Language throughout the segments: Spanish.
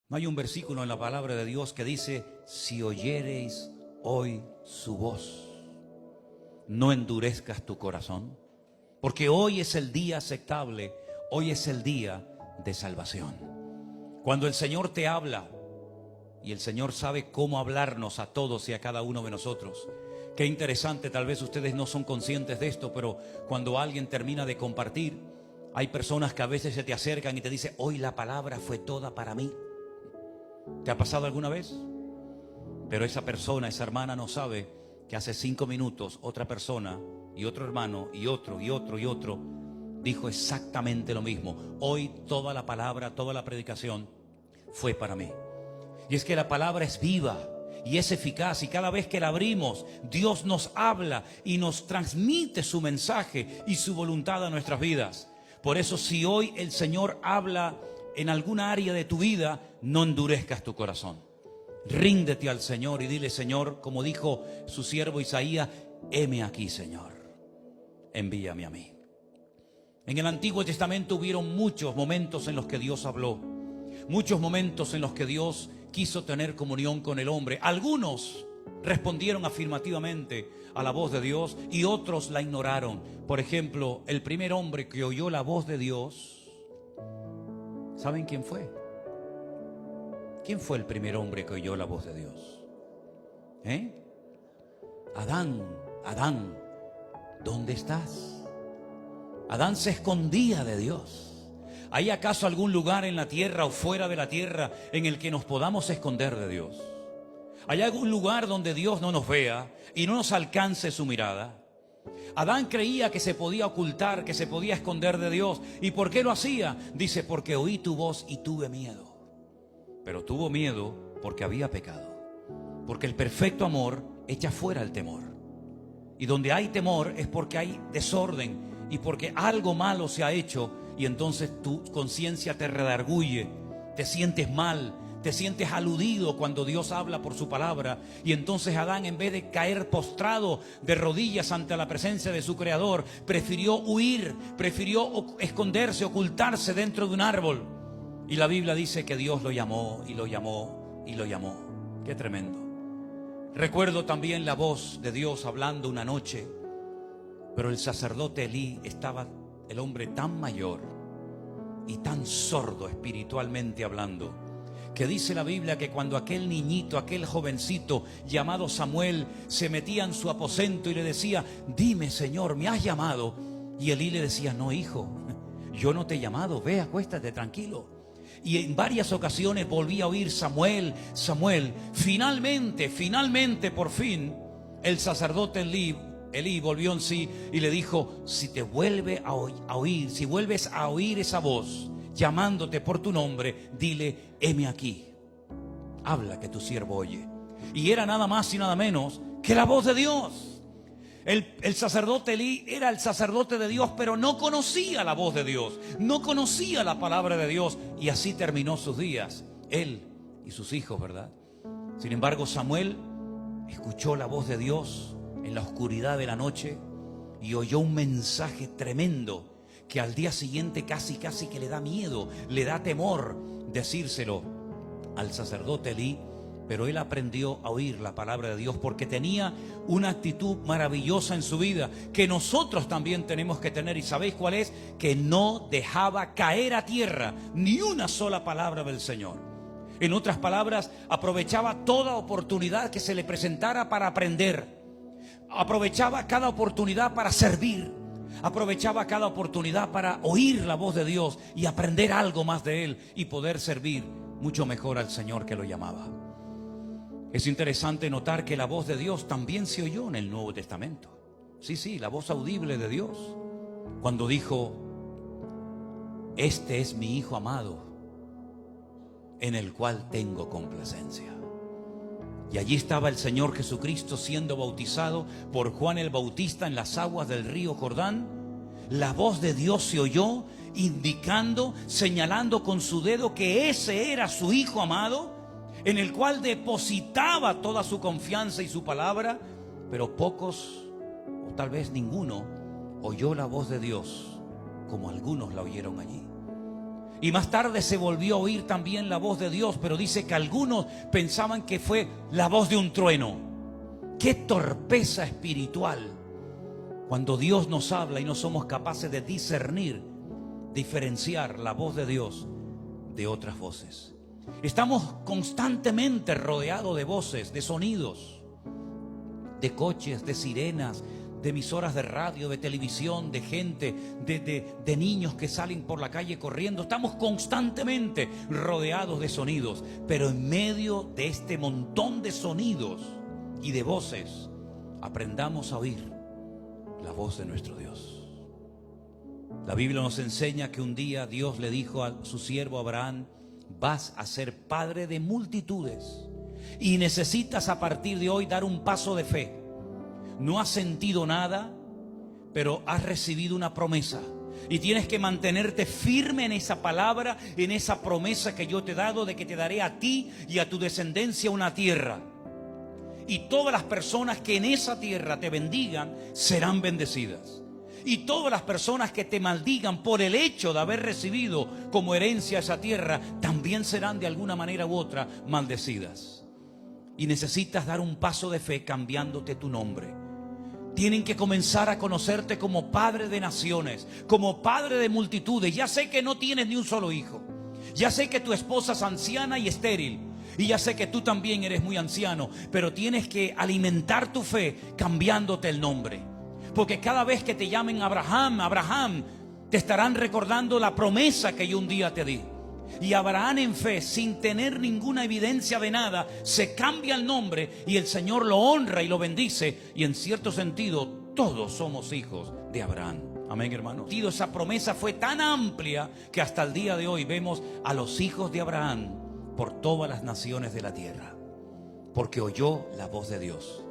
No hay un versículo en la palabra de Dios que dice: si oyereis hoy su voz, no endurezcas tu corazón, porque hoy es el día aceptable, hoy es el día de salvación. Cuando el Señor te habla, y el Señor sabe cómo hablarnos a todos y a cada uno de nosotros. Qué interesante, tal vez ustedes no son conscientes de esto, pero cuando alguien termina de compartir, hay personas que a veces se te acercan y te dicen: hoy la palabra fue toda para mí. ¿Te ha pasado alguna vez? Pero esa persona, esa hermana no sabe que hace 5 minutos otra persona y otro hermano y otro y otro y otro dijo exactamente lo mismo. Hoy toda la palabra, toda la predicación fue para mí. Y es que la palabra es viva y es eficaz, y cada vez que la abrimos, Dios nos habla y nos transmite su mensaje y su voluntad a nuestras vidas. Por eso, si hoy el Señor habla en alguna área de tu vida, no endurezcas tu corazón. Ríndete al Señor y dile: Señor, como dijo su siervo Isaías, heme aquí, Señor, envíame a mí. En el Antiguo Testamento hubieron muchos momentos en los que Dios habló, muchos momentos en los que Dios quiso tener comunión con el hombre. Algunos respondieron afirmativamente a la voz de Dios y otros la ignoraron. Por ejemplo, el primer hombre que oyó la voz de Dios, ¿saben quién fue? ¿Quién fue el primer hombre que oyó la voz de Dios? Adán. Adán, ¿dónde estás? Adán se escondía de Dios. ¿Hay acaso algún lugar en la tierra o fuera de la tierra en el que nos podamos esconder de Dios? ¿Hay algún lugar donde Dios no nos vea y no nos alcance su mirada? Adán creía que se podía ocultar, que se podía esconder de Dios. ¿Y por qué lo hacía? Dice: porque oí tu voz y tuve miedo. Pero tuvo miedo porque había pecado. Porque el perfecto amor echa fuera el temor. Y donde hay temor es porque hay desorden y porque algo malo se ha hecho. Y entonces tu conciencia te redarguye, te sientes mal, te sientes aludido cuando Dios habla por su palabra. Y entonces Adán, en vez de caer postrado de rodillas ante la presencia de su Creador, prefirió huir, prefirió esconderse, ocultarse dentro de un árbol. Y la Biblia dice que Dios lo llamó y lo llamó y lo llamó. Qué tremendo. Recuerdo también la voz de Dios hablando una noche, pero el sacerdote Elí estaba, el hombre tan mayor y tan sordo espiritualmente hablando, que dice la Biblia que cuando aquel niñito, aquel jovencito llamado Samuel se metía en su aposento y le decía: dime, Señor, ¿me has llamado? Y Elí le decía: no, hijo, yo no te he llamado, ve, acuéstate tranquilo. Y en varias ocasiones volví a oír: Samuel, Samuel. Finalmente, por fin, el sacerdote Elí volvió en sí y le dijo: si te vuelve a oír, si vuelves a oír esa voz llamándote por tu nombre, dile: heme aquí, habla, que tu siervo oye. Y era nada más y nada menos que la voz de Dios. El sacerdote Elí era el sacerdote de Dios, pero no conocía la voz de Dios, no conocía la palabra de Dios, y así terminó sus días, él y sus hijos, ¿verdad? Sin embargo, Samuel escuchó la voz de Dios en la oscuridad de la noche y oyó un mensaje tremendo que al día siguiente casi que le da miedo, le da temor decírselo al sacerdote Elí. Pero él aprendió a oír la palabra de Dios porque tenía una actitud maravillosa en su vida que nosotros también tenemos que tener. ¿Y sabéis cuál es? Que no dejaba caer a tierra ni una sola palabra del Señor. En otras palabras, aprovechaba toda oportunidad que se le presentara para aprender. Aprovechaba cada oportunidad para servir. Aprovechaba cada oportunidad para oír la voz de Dios y aprender algo más de Él y poder servir mucho mejor al Señor que lo llamaba. Es interesante notar que la voz de Dios también se oyó en el Nuevo Testamento. Sí, la voz audible de Dios. Cuando dijo: este es mi Hijo amado, en el cual tengo complacencia. Y allí estaba el Señor Jesucristo siendo bautizado por Juan el Bautista en las aguas del río Jordán. La voz de Dios se oyó, indicando, señalando con su dedo que ese era su Hijo amado, en el cual depositaba toda su confianza y su palabra. Pero pocos, o tal vez ninguno, oyó la voz de Dios como algunos la oyeron allí. Y más tarde se volvió a oír también la voz de Dios, pero dice que algunos pensaban que fue la voz de un trueno. ¡Qué torpeza espiritual! Cuando Dios nos habla y no somos capaces de discernir, diferenciar la voz de Dios de otras voces. Estamos constantemente rodeados de voces, de sonidos, de coches, de sirenas, de emisoras de radio, de televisión, de gente, de niños que salen por la calle corriendo. Estamos constantemente rodeados de sonidos, pero en medio de este montón de sonidos y de voces, aprendamos a oír la voz de nuestro Dios. La Biblia nos enseña que un día Dios le dijo a su siervo Abraham: vas a ser padre de multitudes y necesitas a partir de hoy dar un paso de fe. No has sentido nada, pero has recibido una promesa y tienes que mantenerte firme en esa palabra, en esa promesa que yo te he dado, de que te daré a ti y a tu descendencia una tierra, y todas las personas que en esa tierra te bendigan serán bendecidas, y todas las personas que te maldigan por el hecho de haber recibido como herencia esa tierra también serán de alguna manera u otra maldecidas. Y necesitas dar un paso de fe cambiándote tu nombre. Tienen que comenzar a conocerte como padre de naciones, como padre de multitudes. Ya sé que no tienes ni un solo hijo. Ya sé que tu esposa es anciana y estéril. Y ya sé que tú también eres muy anciano. Pero tienes que alimentar tu fe cambiándote el nombre. Porque cada vez que te llamen Abraham, Abraham, te estarán recordando la promesa que yo un día te di. Y Abraham, en fe, sin tener ninguna evidencia de nada, se cambia el nombre y el Señor lo honra y lo bendice. Y en cierto sentido, todos somos hijos de Abraham. Amén, hermanos. Esa promesa fue tan amplia que hasta el día de hoy vemos a los hijos de Abraham por todas las naciones de la tierra, porque oyó la voz de Dios.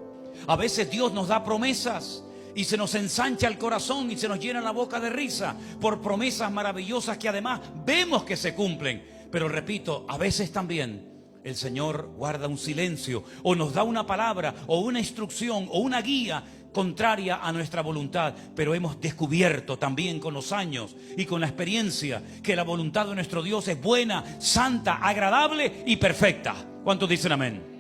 A veces Dios nos da promesas y se nos ensancha el corazón y se nos llena la boca de risa por promesas maravillosas que además vemos que se cumplen. Pero repito, a veces también el Señor guarda un silencio o nos da una palabra o una instrucción o una guía contraria a nuestra voluntad. Pero hemos descubierto también con los años y con la experiencia que la voluntad de nuestro Dios es buena, santa, agradable y perfecta. ¿Cuántos dicen amén?